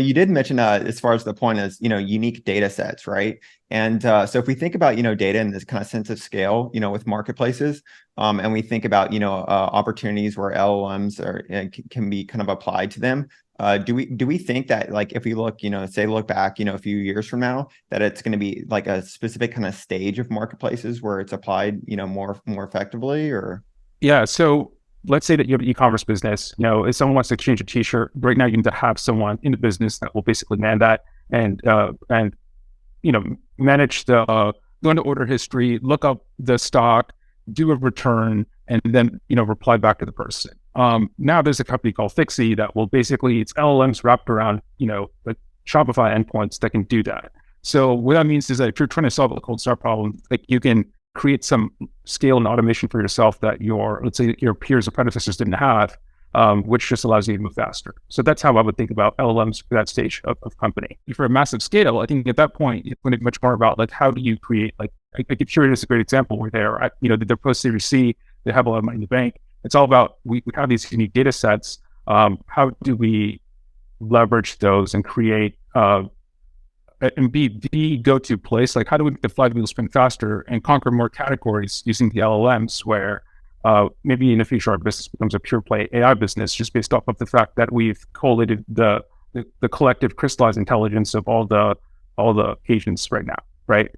You did mention as far as the point is, unique data sets, right? And so if we think about, data in this kind of sense of scale, with marketplaces, and we think about, opportunities where LLMs can be kind of applied to them, do we think that like if we look, say look back, a few years from now, that it's going to be like a specific kind of stage of marketplaces where it's applied, more effectively, or? Yeah. So let's say that you have an e-commerce business. If someone wants to exchange a T-shirt, right now you need to have someone in the business that will basically man that and manage the go into order history, look up the stock, do a return, and then reply back to the person. Now there's a company called Fixie that will basically, it's LLMs wrapped around like Shopify endpoints that can do that. So what that means is that if you're trying to solve a cold start problem, like you can create some scale and automation for yourself that let's say your peers or predecessors didn't have, which just allows you to move faster. So that's how I would think about LLMs for that stage of company. For a massive scale, I think at that point, it's going to be much more about like, how do you create, like Curator is a great example where they're post Series C, they have a lot of money in the bank. It's all about, we have these unique data sets. How do we leverage those and create, and be the go-to place? Like, how do we make the flywheel spin faster and conquer more categories using the LLMs where maybe in the future our business becomes a pure play AI business just based off of the fact that we've collated the collective crystallized intelligence of all the agents right now, right?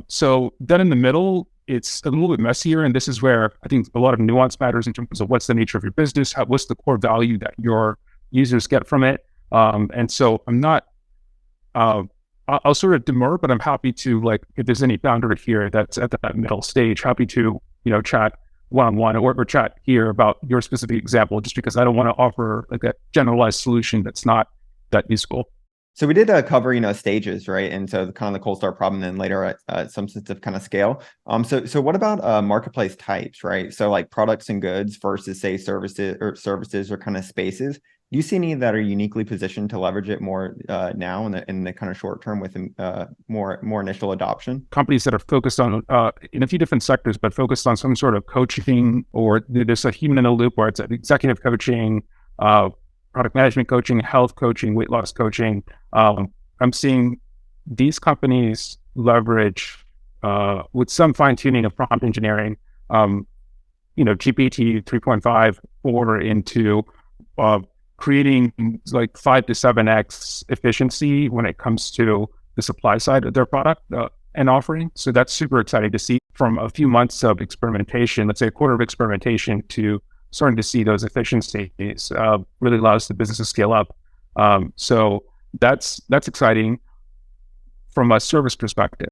So then in the middle, it's a little bit messier, and this is where I think a lot of nuance matters in terms of what's the nature of your business, what's the core value that your users get from it. And so I'm not, I'll sort of demur, but I'm happy to, like, if there's any founder here that's at that middle stage, happy to, chat one-on-one or chat here about your specific example, just because I don't want to offer like a generalized solution that's not that useful. So we did cover, stages, right? And so the kind of the cold start problem, and then later some sense of kind of scale. So what about marketplace types, right? So like products and goods versus say services or kind of spaces. Do you see any that are uniquely positioned to leverage it more now in the kind of short term with more initial adoption? Companies that are focused on in a few different sectors, but focused on some sort of coaching, or there's a human in the loop where it's executive coaching, product management coaching, health coaching, weight loss coaching. I'm seeing these companies leverage with some fine tuning of prompt engineering, GPT 3.5 or into creating like 5 to 7x efficiency when it comes to the supply side of their product and offering. So that's super exciting to see, from a few months of experimentation, let's say a quarter of experimentation, to starting to see those efficiencies really allows the business to scale up. So that's exciting from a service perspective.